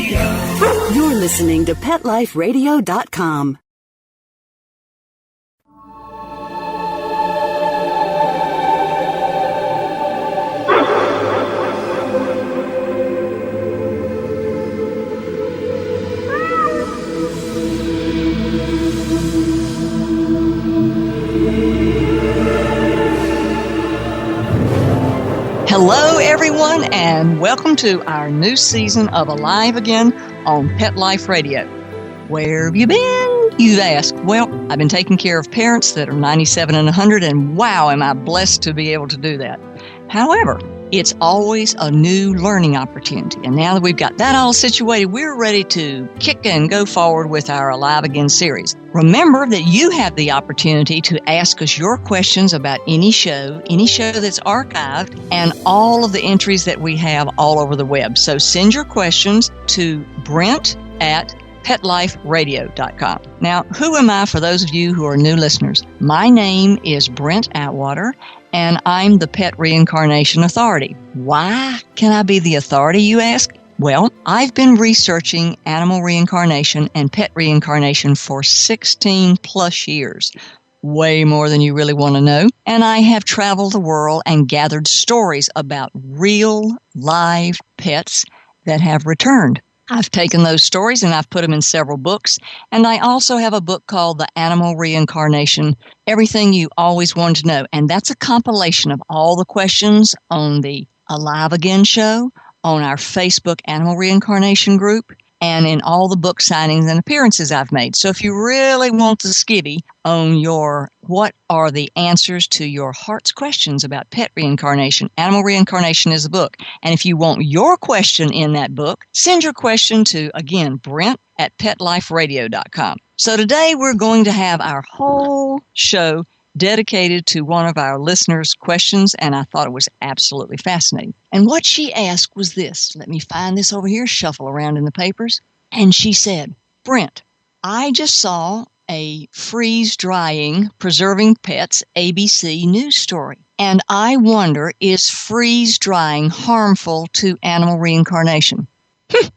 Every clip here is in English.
You're listening to PetLifeRadio.com. Hello, everyone, and welcome to our new season of Alive Again on Pet Life Radio. Where have you been, you've asked? Well, I've been taking care of parents that are 97 and 100, and wow, am I blessed to be able to do that. However, it's always a new learning opportunity, and now that we've got that all situated, we're ready to kick and go forward with our Alive Again series. Remember that you have the opportunity to ask us your questions about any show that's archived, and all of the entries that we have all over the web. So send your questions to Brent at PetLifeRadio.com. Now, who am I for those of you who are new listeners? My name is Brent Atwater, and I'm the Pet Reincarnation Authority. Why can I be the authority, you ask? Well, I've been researching animal reincarnation and pet reincarnation for 16 plus years. Way more than you really want to know. And I have traveled the world and gathered stories about real, live pets that have returned. I've taken those stories and I've put them in several books. And I also have a book called The Animal Reincarnation, Everything You Always Wanted to Know. And that's a compilation of all the questions on the Alive Again show, on our Facebook Animal Reincarnation group, and in all the book signings and appearances I've made. So if you really want the skivvy on what are the answers to your heart's questions about pet reincarnation, Animal Reincarnation is a book. And if you want your question in that book, send your question to, again, Brent at PetLifeRadio.com. So today we're going to have our whole show dedicated to one of our listeners' questions, and I thought it was absolutely fascinating. And what she asked was this. Let me find this over here, shuffle around in the papers. And she said, Brent, I just saw a freeze-drying, preserving pets ABC news story. And I wonder, is freeze-drying harmful to animal reincarnation?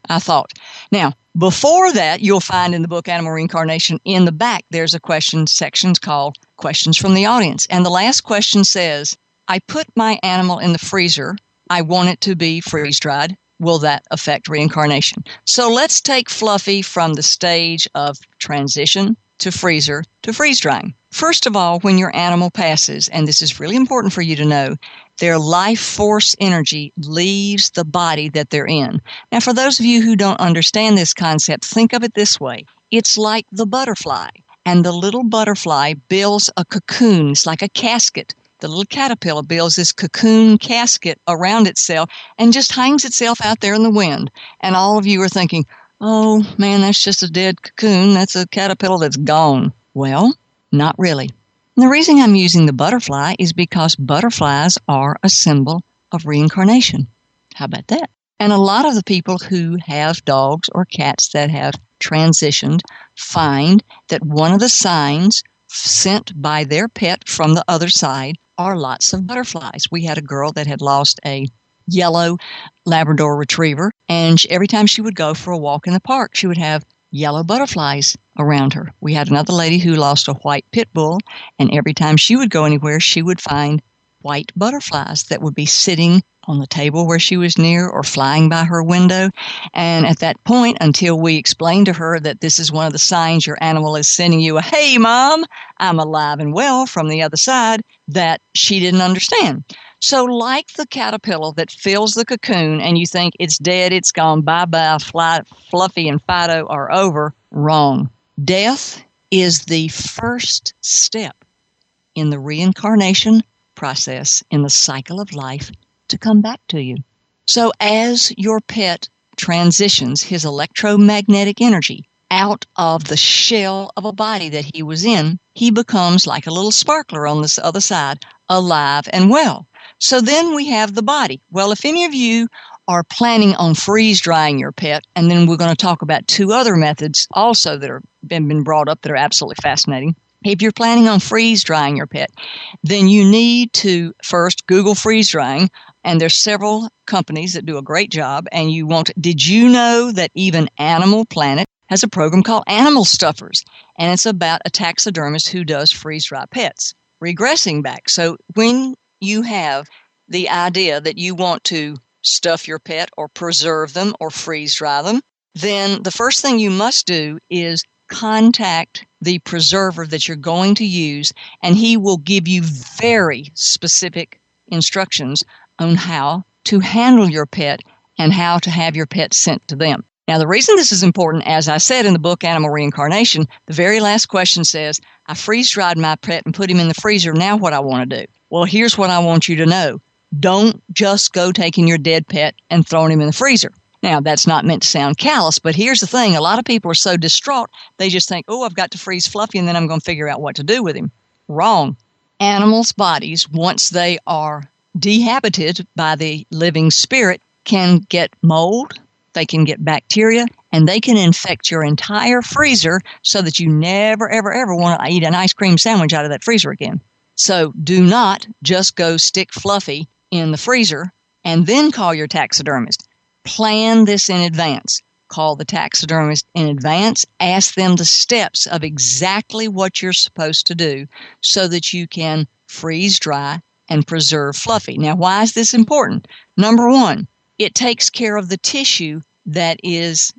I thought. Now, before that, you'll find in the book Animal Reincarnation, in the back, there's a question section called Questions from the Audience. And the last question says, I put my animal in the freezer. I want it to be freeze-dried. Will that affect reincarnation? So let's take Fluffy from the stage of transition to freezer to freeze-drying. First of all, when your animal passes, and this is really important for you to know, their life force energy leaves the body that they're in. Now, for those of you who don't understand this concept, think of it this way. It's like the butterfly, and the little butterfly builds a cocoon. It's like a casket. The little caterpillar builds this cocoon casket around itself and just hangs itself out there in the wind. And all of you are thinking, oh, man, that's just a dead cocoon. That's a caterpillar that's gone. Well, not really. And the reason I'm using the butterfly is because butterflies are a symbol of reincarnation. How about that? And a lot of the people who have dogs or cats that have transitioned find that one of the signs sent by their pet from the other side are lots of butterflies. We had a girl that had lost a yellow Labrador retriever, and every time she would go for a walk in the park, she would have yellow butterflies around her. We had another lady who lost a white pit bull, and every time she would go anywhere, she would find white butterflies that would be sitting on the table where she was near or flying by her window. And at that point, until we explained to her that this is one of the signs your animal is sending you a, hey, Mom, I'm alive and well from the other side, that she didn't understand. So like the caterpillar that fills the cocoon and you think it's dead, it's gone, bye-bye, Fluffy and Fido are over, wrong. Death is the first step in the reincarnation process in the cycle of life to come back to you. So as your pet transitions his electromagnetic energy out of the shell of a body that he was in, he becomes like a little sparkler on this other side, alive and well. So then we have the body. Well, if any of you are planning on freeze-drying your pet, and then we're going to talk about two other methods also that are been brought up that are absolutely fascinating. If you're planning on freeze drying your pet, then you need to first Google freeze drying, and there's several companies that do a great job. And did you know that even Animal Planet has a program called Animal Stuffers, and it's about a taxidermist who does freeze dry pets. Regressing back, so when you have the idea that you want to stuff your pet or preserve them or freeze dry them, then the first thing you must do is contact the preserver that you're going to use, and he will give you very specific instructions on how to handle your pet and how to have your pet sent to them. Now, the reason this is important, as I said in the book Animal Reincarnation, the very last question says, I freeze-dried my pet and put him in the freezer. Now what I want to do? Well, here's what I want you to know. Don't just go taking your dead pet and throwing him in the freezer. Now, that's not meant to sound callous, but here's the thing. A lot of people are so distraught, they just think, oh, I've got to freeze Fluffy and then I'm going to figure out what to do with him. Wrong. Animals' bodies, once they are dehabited by the living spirit, can get mold, they can get bacteria, and they can infect your entire freezer so that you never, ever, ever want to eat an ice cream sandwich out of that freezer again. So do not just go stick Fluffy in the freezer and then call your taxidermist. Plan this in advance. Call the taxidermist in advance. Ask them the steps of exactly what you're supposed to do so that you can freeze dry and preserve Fluffy. Now, why is this important? Number one, it takes care of the tissue that is,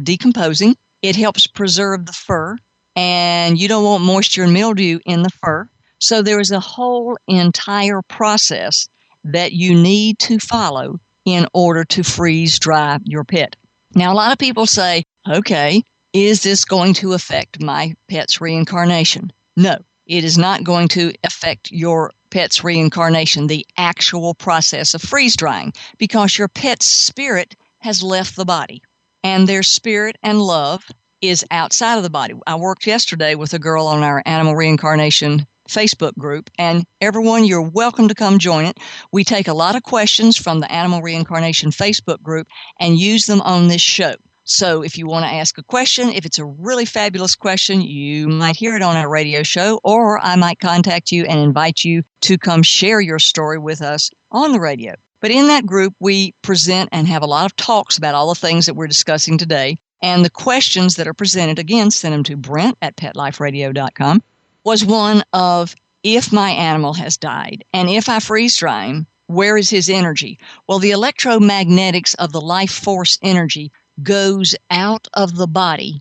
decomposing. It helps preserve the fur, and you don't want moisture and mildew in the fur. So there is a whole entire process that you need to follow in order to freeze dry your pet. Now, a lot of people say, okay, is this going to affect my pet's reincarnation? No, it is not going to affect your pet's reincarnation, the actual process of freeze drying, because your pet's spirit has left the body, and their spirit and love is outside of the body. I worked yesterday with a girl on our Animal Reincarnation Facebook group, and everyone, you're welcome to come join it. We take a lot of questions from the Animal Reincarnation Facebook group and use them on this show. So if you want to ask a question, if it's a really fabulous question, you might hear it on our radio show, or I might contact you and invite you to come share your story with us on the radio. But in that group, we present and have a lot of talks about all the things that we're discussing today. And the questions that are presented, again, send them to Brent at PetLifeRadio.com, was one of, if my animal has died and if I freeze dry him, where is his energy? Well, the electromagnetics of the life force energy goes out of the body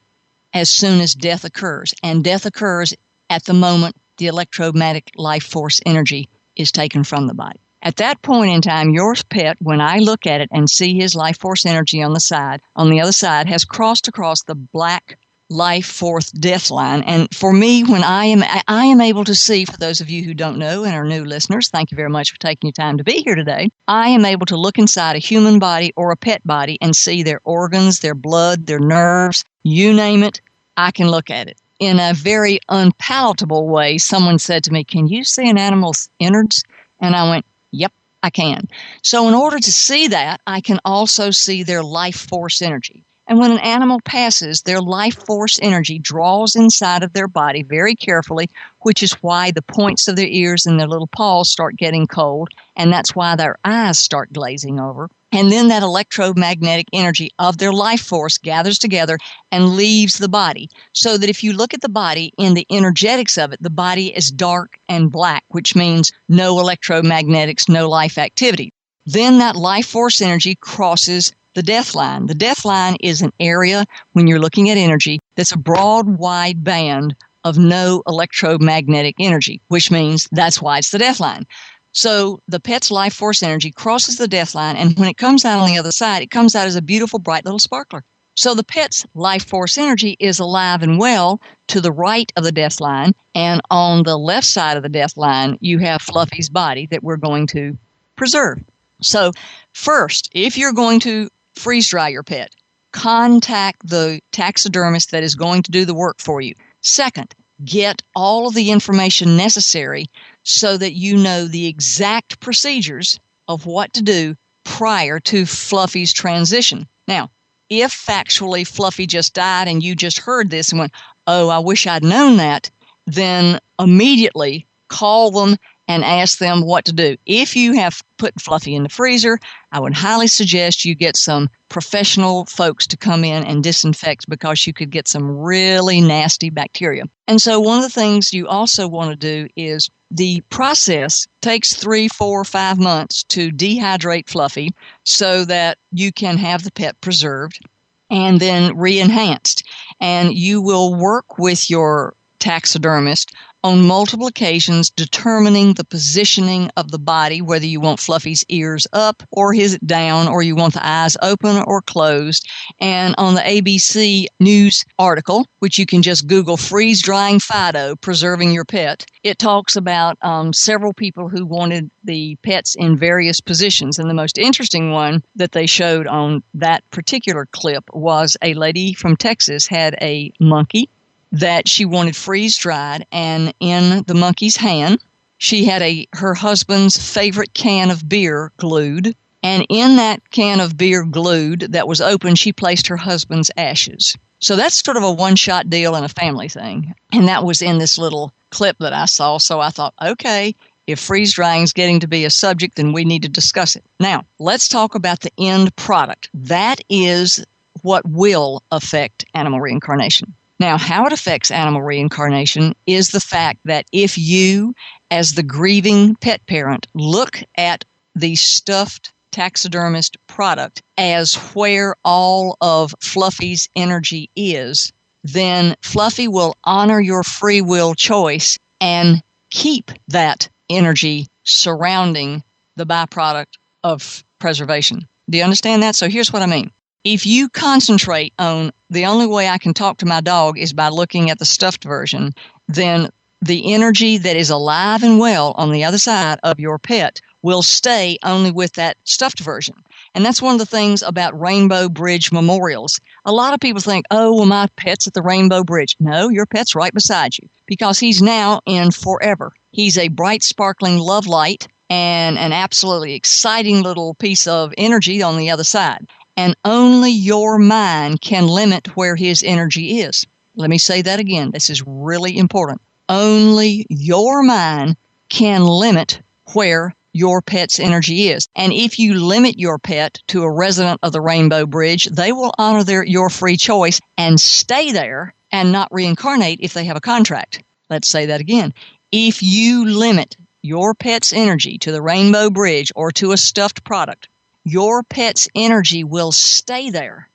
as soon as death occurs. And death occurs at the moment the electromagnetic life force energy is taken from the body. At that point in time, your pet, when I look at it and see his life force energy on the other side, has crossed across the black life force death line. And for me, when I am able to see, for those of you who don't know and are new listeners, thank you very much for taking your time to be here today. I am able to look inside a human body or a pet body and see their organs, their blood, their nerves, you name it, I can look at it. In a very unpalatable way, someone said to me, "Can you see an animal's innards?" And I went, "Yep, I can." So in order to see that, I can also see their life force energy. And when an animal passes, their life force energy draws inside of their body very carefully, which is why the points of their ears and their little paws start getting cold, and that's why their eyes start glazing over. And then that electromagnetic energy of their life force gathers together and leaves the body. So that if you look at the body in the energetics of it, the body is dark and black, which means no electromagnetics, no life activity. Then that life force energy crosses the death line. The death line is an area, when you're looking at energy, that's a broad, wide band of no electromagnetic energy, which means that's why it's the death line. So the pet's life force energy crosses the death line, and when it comes out on the other side, it comes out as a beautiful, bright little sparkler. So the pet's life force energy is alive and well to the right of the death line, and on the left side of the death line, you have Fluffy's body that we're going to preserve. So first, if you're going to freeze dry your pet, contact the taxidermist that is going to do the work for you. Second, get all of the information necessary so that you know the exact procedures of what to do prior to Fluffy's transition. Now, if factually Fluffy just died and you just heard this and went, "Oh, I wish I'd known that," then immediately call them and ask them what to do. If you have put Fluffy in the freezer, I would highly suggest you get some professional folks to come in and disinfect, because you could get some really nasty bacteria. And so one of the things you also want to do is, the process takes 3, 4, 5 months to dehydrate Fluffy so that you can have the pet preserved and then re-enhanced. And you will work with your taxidermist on multiple occasions determining the positioning of the body, whether you want Fluffy's ears up or his down, or you want the eyes open or closed. And on the ABC News article, which you can just Google freeze-drying Fido, preserving your pet, it talks about several people who wanted the pets in various positions. And the most interesting one that they showed on that particular clip was a lady from Texas had a monkey that she wanted freeze-dried, and in the monkey's hand, she had her husband's favorite can of beer glued, and in that can of beer glued that was open, she placed her husband's ashes. So that's sort of a one-shot deal and a family thing, and that was in this little clip that I saw, so I thought, okay, if freeze-drying is getting to be a subject, then we need to discuss it. Now, let's talk about the end product. That is what will affect animal reincarnation. Now, how it affects animal reincarnation is the fact that if you, as the grieving pet parent, look at the stuffed taxidermist product as where all of Fluffy's energy is, then Fluffy will honor your free will choice and keep that energy surrounding the byproduct of preservation. Do you understand that? So here's what I mean. If you concentrate on the only way I can talk to my dog is by looking at the stuffed version, then the energy that is alive and well on the other side of your pet will stay only with that stuffed version. And that's one of the things about Rainbow Bridge memorials. A lot of people think, oh, well, my pet's at the Rainbow Bridge. No, your pet's right beside you, because he's now in forever. He's a bright, sparkling love light and an absolutely exciting little piece of energy on the other side. And only your mind can limit where his energy is. Let me say that again. This is really important. Only your mind can limit where your pet's energy is. And if you limit your pet to a resident of the Rainbow Bridge, they will honor your free choice and stay there and not reincarnate if they have a contract. Let's say that again. If you limit your pet's energy to the Rainbow Bridge or to a stuffed product, your pet's energy will stay there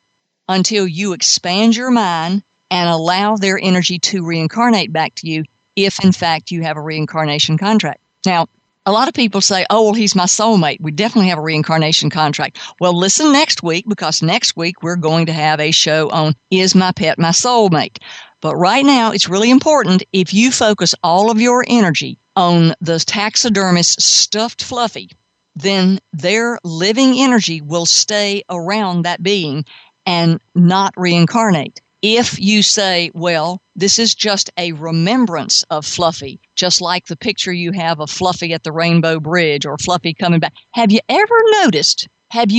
until you expand your mind and allow their energy to reincarnate back to you if, in fact, you have a reincarnation contract. Now, a lot of people say, oh, well, he's my soulmate. We definitely have a reincarnation contract. Well, listen next week, because next week we're going to have a show on Is My Pet My Soulmate? But right now, it's really important, if you focus all of your energy on the taxidermist's stuffed Fluffy, then their living energy will stay around that being and not reincarnate. If you say, well, this is just a remembrance of Fluffy, just like the picture you have of Fluffy at the Rainbow Bridge or Fluffy coming back. Have you ever noticed that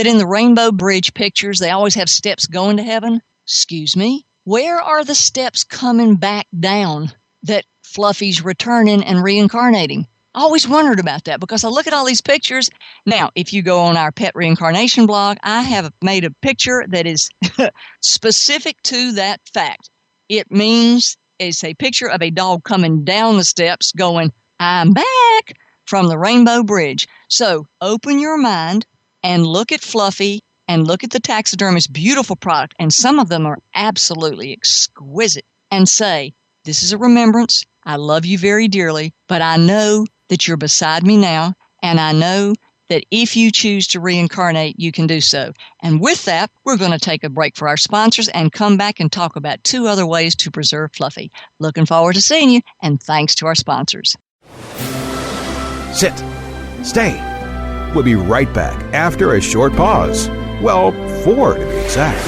in the Rainbow Bridge pictures, they always have steps going to heaven? Excuse me? Where are the steps coming back down that Fluffy's returning and reincarnating? I always wondered about that, because I look at all these pictures. Now, if you go on our pet reincarnation blog, I have made a picture that is specific to that fact. It means it's a picture of a dog coming down the steps going, I'm back, from the Rainbow Bridge. So open your mind and look at Fluffy and look at the taxidermist's beautiful product, and some of them are absolutely exquisite, and say, this is a remembrance. I love you very dearly, but I know that you're beside me now, and I know that if you choose to reincarnate, you can do so. And with that, we're going to take a break for our sponsors and come back and talk about 2 other ways to preserve Fluffy. Looking forward to seeing you, and thanks to our sponsors. Sit. Stay. We'll be right back after a short pause. Well, 4 to be exact.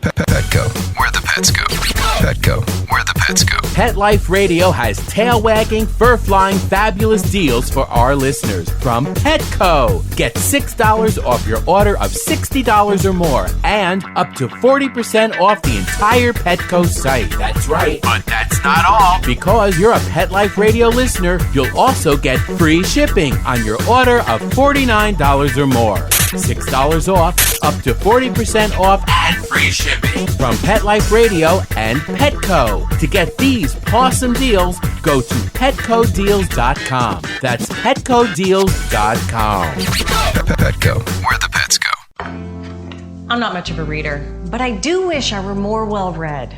Petco, where the pets go. Petco, where the pets go. Pet Life Radio has tail-wagging, fur-flying, fabulous deals for our listeners from Petco. Get $6 off your order of $60 or more and up to 40% off the entire Petco site. That's right. But that's not all. Because you're a Pet Life Radio listener, you'll also get free shipping on your order of $49 or more. $6 off, up to 40% off, and free shipping from Pet Life Radio and Petco. To get these awesome deals, go to petcodeals.com. That's petcodeals.com. Petco, where the pets go. I'm not much of a reader, but I do wish I were more well-read.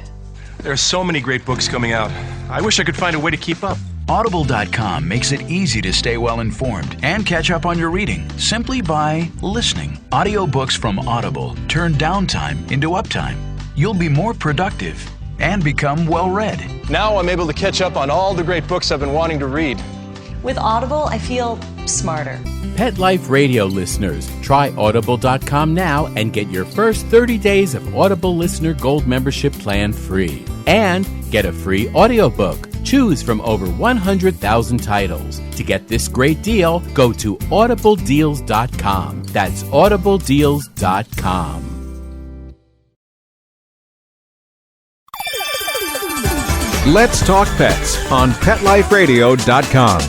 There are so many great books coming out. I wish I could find a way to keep up. Audible.com makes it easy to stay well informed and catch up on your reading simply by listening. Audiobooks from Audible turn downtime into uptime. You'll be more productive and become well read. Now I'm able to catch up on all the great books I've been wanting to read. With Audible, I feel smarter. Pet Life Radio listeners, try Audible.com now and get your first 30 days of Audible Listener Gold membership plan free. And get a free audiobook. Choose from over 100,000 titles. To get this great deal, go to audibledeals.com. That's audibledeals.com. Let's Talk Pets on PetLifeRadio.com.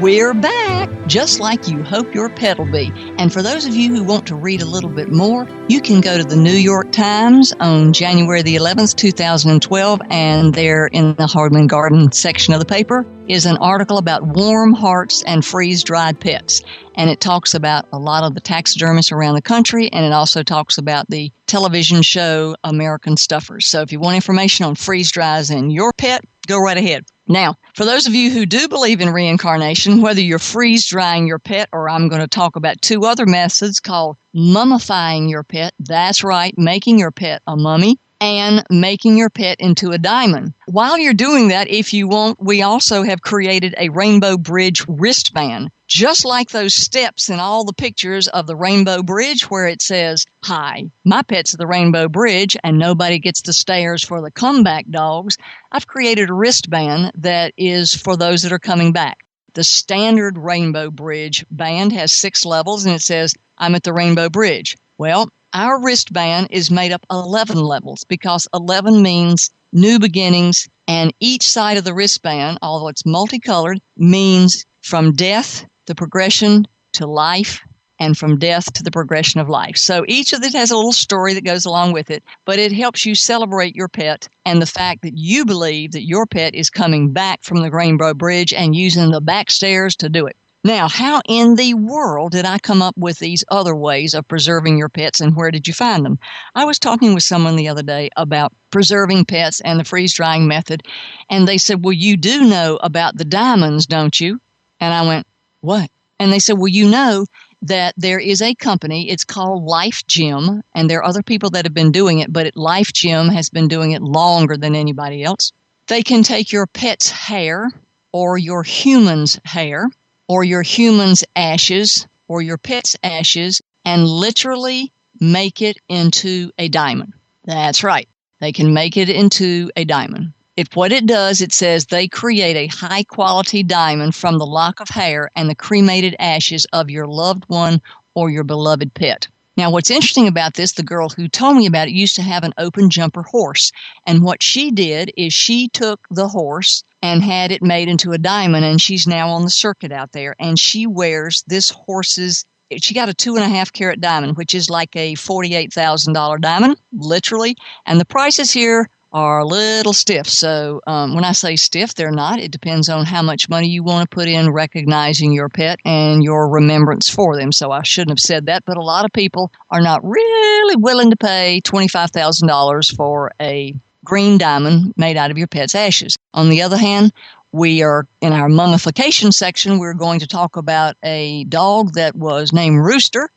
We're back, just like you hope your pet will be. And for those of you who want to read a little bit more, you can go to the New York Times on January the 11th, 2012, and there in the Hardman Garden section of the paper is an article about warm hearts and freeze-dried pets. And it talks about a lot of the taxidermists around the country, and it also talks about the television show American Stuffers. So if you want information on freeze-dries and your pet, go right ahead. Now, for those of you who do believe in reincarnation, whether you're freeze-drying your pet or I'm going to talk about two other methods called mummifying your pet, that's right, making your pet a mummy, and making your pet into a diamond. While you're doing that, if you want, we also have created a Rainbow Bridge wristband, just like those steps in all the pictures of the Rainbow Bridge where it says, "Hi, my pet's the Rainbow Bridge and nobody gets the stairs for the comeback dogs." I've created a wristband that is for those that are coming back. The standard Rainbow Bridge band has 6 levels and it says, "I'm at the Rainbow Bridge." Well, our wristband is made up 11 levels because 11 means new beginnings, and each side of the wristband, although it's multicolored, means from death, the progression to life, and from death to the progression of life. So each of it has a little story that goes along with it, but it helps you celebrate your pet and the fact that you believe that your pet is coming back from the Rainbow Bridge and using the back stairs to do it. Now, how in the world did I come up with these other ways of preserving your pets, and where did you find them? I was talking with someone the other day about preserving pets and the freeze-drying method, and they said, "Well, you do know about the diamonds, don't you?" And I went, "What?" And they said, "Well, you know that there is a company, it's called LifeGem, and there are other people that have been doing it, but LifeGem has been doing it longer than anybody else. They can take your pet's hair or your human's hair, or your human's ashes, or your pet's ashes, and literally make it into a diamond." That's right. They can make it into a diamond. What it does, it says they create a high-quality diamond from the lock of hair and the cremated ashes of your loved one or your beloved pet. Now, what's interesting about this, the girl who told me about it used to have an open jumper horse. And what she did is she took the horse and had it made into a diamond, and she's now on the circuit out there. And she wears this horse's, she got a 2.5 carat diamond, which is like a $48,000 diamond, literally. And the prices here are a little stiff. So when I say stiff, they're not. It depends on how much money you want to put in recognizing your pet and your remembrance for them. So I shouldn't have said that, but a lot of people are not really willing to pay $25,000 for a green diamond made out of your pet's ashes. On the other hand, we are in our mummification section, we're going to talk about a dog that was named Rooster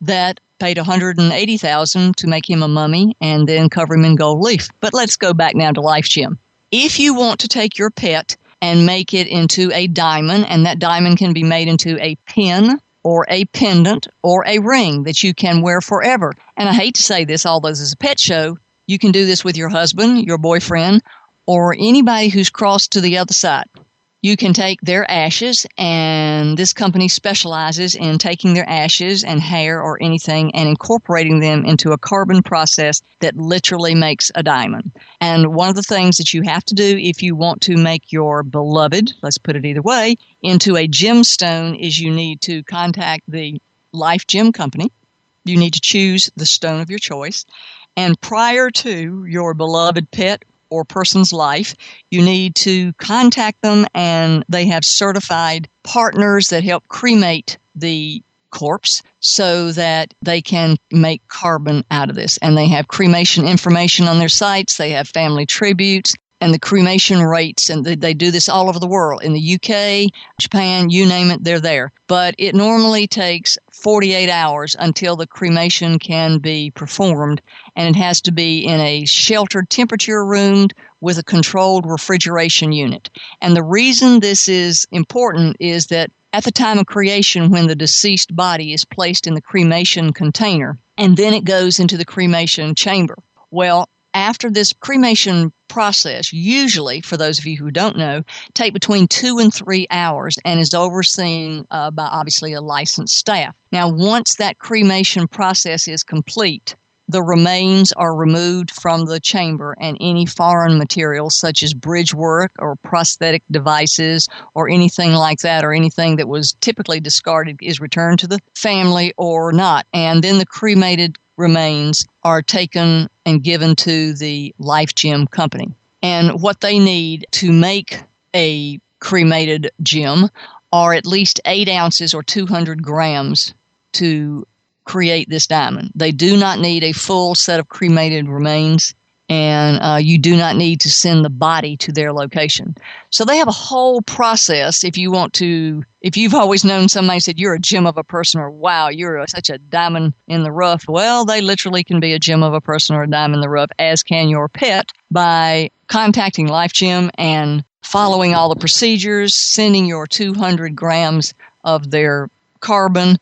that paid $180,000 to make him a mummy and then cover him in gold leaf. But let's go back now to LifeGem. If you want to take your pet and make it into a diamond, and that diamond can be made into a pin, or a pendant or a ring that you can wear forever. And I hate to say this, although this is a pet show, you can do this with your husband, your boyfriend, or anybody who's crossed to the other side. You can take their ashes, and this company specializes in taking their ashes and hair or anything and incorporating them into a carbon process that literally makes a diamond. And one of the things that you have to do if you want to make your beloved, let's put it either way, into a gemstone is you need to contact the LifeGem company. You need to choose the stone of your choice. And prior to your beloved pet or person's life, you need to contact them, and they have certified partners that help cremate the corpse so that they can make carbon out of this. And they have cremation information on their sites. They have family tributes and the cremation rates, and they do this all over the world. In the UK, Japan, you name it, they're there. But it normally takes 48 hours until the cremation can be performed, and it has to be in a sheltered temperature room with a controlled refrigeration unit. And the reason this is important is that at the time of creation, when the deceased body is placed in the cremation container, and then it goes into the cremation chamber. Well, after this cremation process, usually, for those of you who don't know, take between 2 and 3 hours and is overseen by obviously a licensed staff. Now, once that cremation process is complete, the remains are removed from the chamber, and any foreign materials such as bridge work or prosthetic devices or anything like that, or anything that was typically discarded, is returned to the family or not. And then the cremated remains are taken and given to the LifeGem company. And what they need to make a cremated gem are at least 8 ounces or 200 grams to create this diamond. They do not need a full set of cremated remains, and you do not need to send the body to their location. So they have a whole process if you've always known somebody said you're a gem of a person, or wow, you're such a diamond in the rough. Well, they literally can be a gem of a person or a diamond in the rough, as can your pet, by contacting LifeGem and following all the procedures, sending your 200 grams of their carbon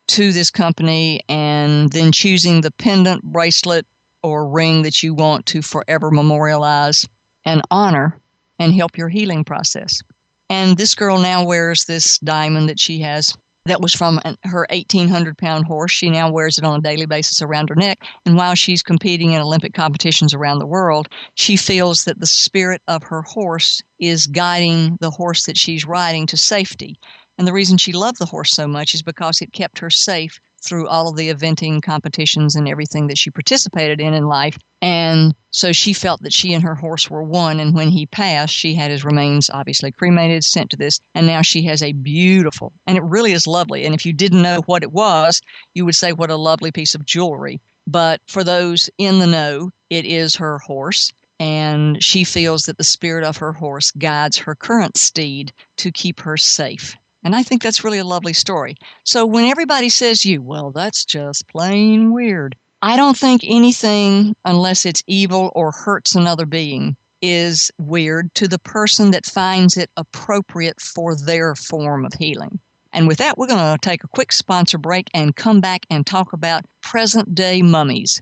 to this company, and then choosing the pendant, bracelet, or ring that you want to forever memorialize and honor and help your healing process. And this girl now wears this diamond that she has that was from her 1,800-pound horse. She now wears it on a daily basis around her neck. And while she's competing in Olympic competitions around the world, she feels that the spirit of her horse is guiding the horse that she's riding to safety. And the reason she loved the horse so much is because it kept her safe through all of the eventing competitions and everything that she participated in life. And so she felt that she and her horse were one. And when he passed, she had his remains obviously cremated, sent to this. And now she has a beautiful, and it really is lovely. And if you didn't know what it was, you would say, what a lovely piece of jewelry. But for those in the know, it is her horse. And she feels that the spirit of her horse guides her current steed to keep her safe. And I think that's really a lovely story. So when everybody says well, that's just plain weird, I don't think anything, unless it's evil or hurts another being, is weird to the person that finds it appropriate for their form of healing. And with that, we're going to take a quick sponsor break and come back and talk about present-day mummies.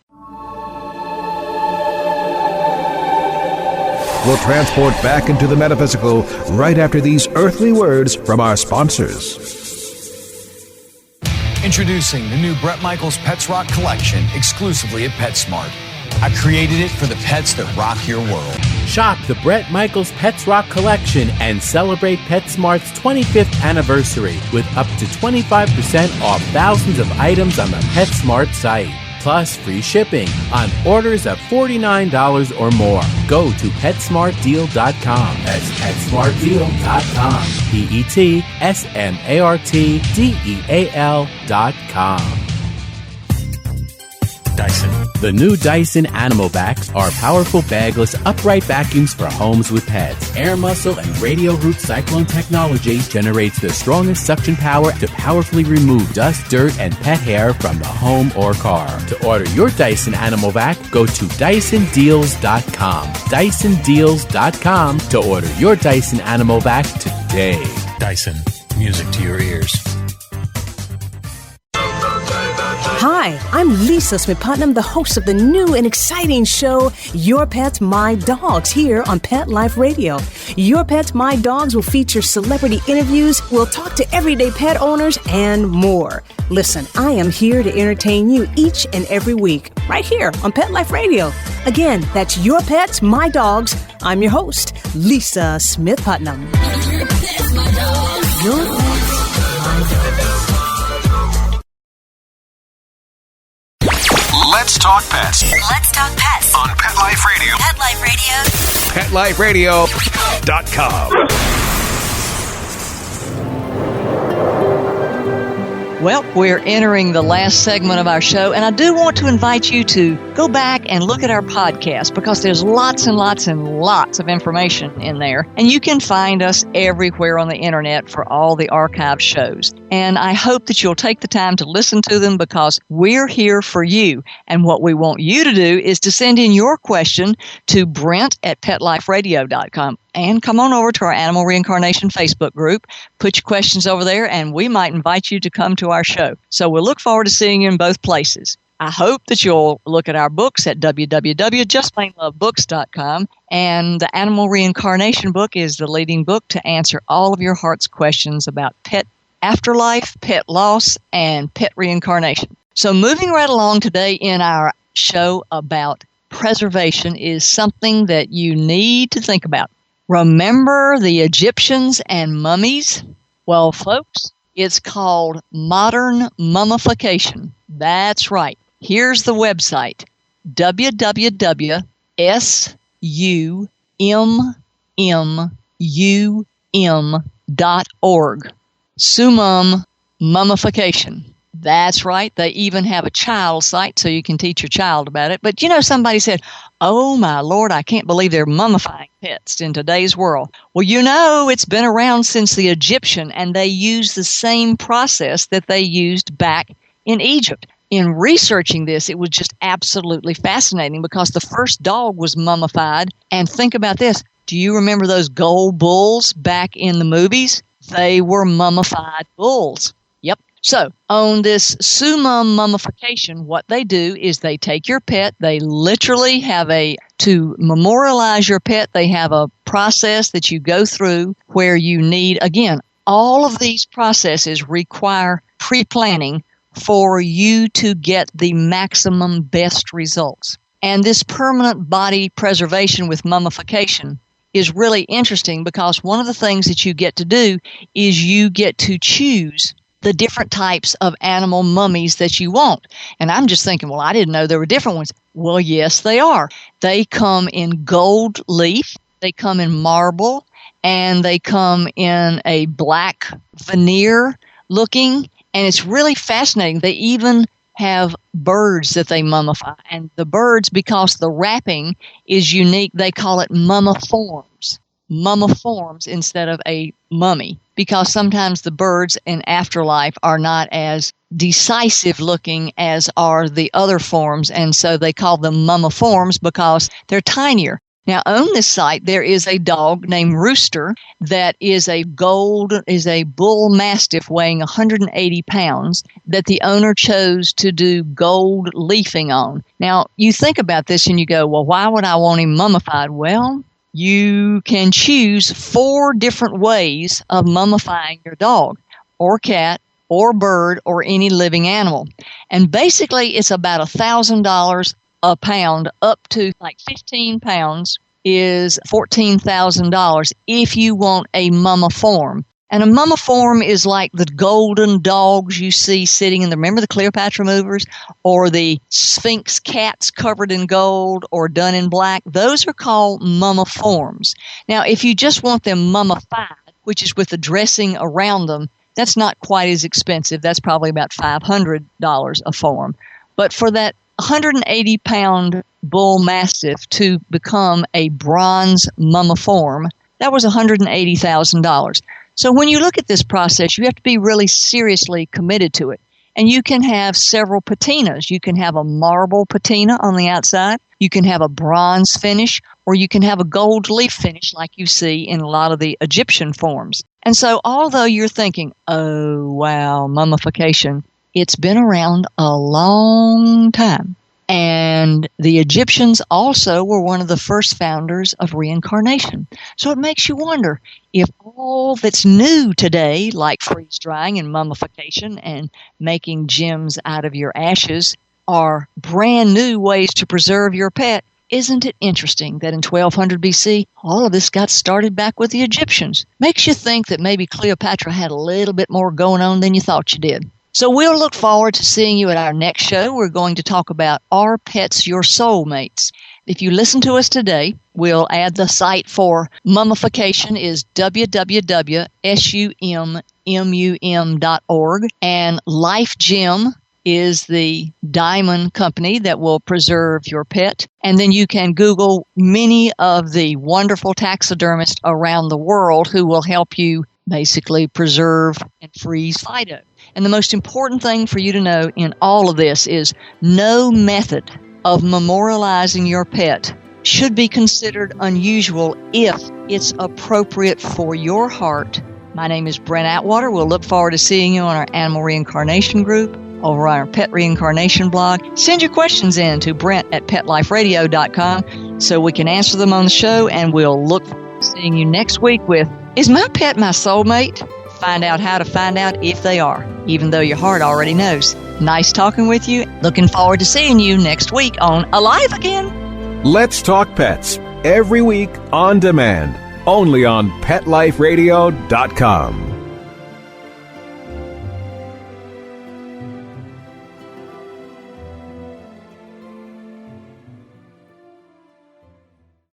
We'll transport back into the metaphysical right after these earthly words from our sponsors. Introducing the new Bret Michaels Pets Rock collection exclusively at PetSmart. I created it for the pets that rock your world. Shop the Bret Michaels Pets Rock collection and celebrate PetSmart's 25th anniversary with up to 25% off thousands of items on the PetSmart site. Plus free shipping on orders of $49 or more. Go to PetSmartDeal.com. That's PetSmartDeal.com. PetSmartDeal.com. Dyson. The new Dyson Animal Vacs are powerful bagless upright vacuums for homes with pets. Air muscle and radio root cyclone technology generates the strongest suction power to powerfully remove dust, dirt, and pet hair from the home or car. To order your Dyson Animal Vac, go to DysonDeals.com. DysonDeals.com to order your Dyson Animal Vac today. Dyson. Music to your ears. Hi, I'm Lisa Smith-Putnam, the host of the new and exciting show, Your Pets, My Dogs, here on Pet Life Radio. Your Pets, My Dogs will feature celebrity interviews, we'll talk to everyday pet owners, and more. Listen, I am here to entertain you each and every week, right here on Pet Life Radio. Again, that's Your Pets, My Dogs. I'm your host, Lisa Smith-Putnam. Your Pets, My Dogs. Your Pets, My Dogs. Let's talk pets. Let's talk pets On Pet Life Radio. Pet Life Radio. PetLifeRadio.com. Well, we're entering the last segment of our show, and I do want to invite you to go back and look at our podcast because there's lots and lots and lots of information in there, and you can find us everywhere on the internet for all the archive shows. And I hope that you'll take the time to listen to them because we're here for you. And what we want you to do is to send in your question to Brent at PetLifeRadio.com. And come on over to our Animal Reincarnation Facebook group. Put your questions over there, and we might invite you to come to our show. So we'll look forward to seeing you in both places. I hope that you'll look at our books at www.justplainlovebooks.com. And the Animal Reincarnation book is the leading book to answer all of your heart's questions about pet afterlife, pet loss, and pet reincarnation. So moving right along today in our show about preservation is something that you need to think about. Remember the Egyptians and mummies? Well, folks, it's called modern mummification. That's right. Here's the website, www.summum.org. Summum mummification. That's right. They even have a child site so you can teach your child about it. But, somebody said, oh, my Lord, I can't believe they're mummifying pets in today's world. Well, it's been around since the Egyptian, and they use the same process that they used back in Egypt. In researching this, it was just absolutely fascinating because the first dog was mummified. And think about this. Do you remember those gold bulls back in the movies? They were mummified bulls. Yep. So on this summum mummification, what they do is they take your pet. They literally have to memorialize your pet, they have a process that you go through where you need, again, all of these processes require pre-planning for you to get the maximum best results. And this permanent body preservation with mummification is really interesting because one of the things that you get to do is you get to choose the different types of animal mummies that you want. And I'm just thinking, well, I didn't know there were different ones. Well, yes, they are. They come in gold leaf, they come in marble, and they come in a black veneer looking, and it's really fascinating. They even have birds that they mummify. And the birds, because the wrapping is unique, they call it mummiforms. Mummiforms instead of a mummy, because sometimes the birds in afterlife are not as decisive looking as are the other forms, and so they call them mummiforms because they're tinier. Now, on this site, there is a dog named Rooster that is a bull mastiff weighing 180 pounds that the owner chose to do gold leafing on. Now, you think about this and you go, well, why would I want him mummified? Well, you can choose 4 different ways of mummifying your dog or cat or bird or any living animal. And basically, it's about $1,000 a pound up to like 15 pounds is $14,000 if you want a mummiform. And a mummiform is like the golden dogs you see sitting in remember the Cleopatra movers, or the Sphinx cats covered in gold or done in black? Those are called mummiforms. Now, if you just want them mummified, which is with the dressing around them, that's not quite as expensive. That's probably about $500 a form. But for that 180-pound bull mastiff to become a bronze mummiform, that was $180,000. So when you look at this process, you have to be really seriously committed to it. And you can have several patinas. You can have a marble patina on the outside. You can have a bronze finish, or you can have a gold leaf finish like you see in a lot of the Egyptian forms. And so although you're thinking, oh, wow, mummification, It's been around a long time. And the Egyptians also were one of the first founders of reincarnation. So it makes you wonder if all that's new today, like freeze drying and mummification and making gems out of your ashes, are brand new ways to preserve your pet. Isn't it interesting that in 1200 BC, all of this got started back with the Egyptians? Makes you think that maybe Cleopatra had a little bit more going on than you thought you did. So we'll look forward to seeing you at our next show. We're going to talk about Are Pets Your Soulmates? If you listen to us today, we'll add the site for mummification is www.summum.org, and LifeGem is the diamond company that will preserve your pet. And then you can Google many of the wonderful taxidermists around the world who will help you basically preserve and freeze Fido. And the most important thing for you to know in all of this is no method of memorializing your pet should be considered unusual if it's appropriate for your heart. My name is Brent Atwater. We'll look forward to seeing you on our Animal Reincarnation group, over on our Pet Reincarnation blog. Send your questions in to brent@petliferadio.com so we can answer them on the show, and we'll look forward to seeing you next week with Is My Pet My Soulmate? Find out how to find out if they are, even though your heart already knows. Nice talking with you. Looking forward to seeing you next week on Alive Again. Let's Talk Pets, every week on demand, only on PetLifeRadio.com.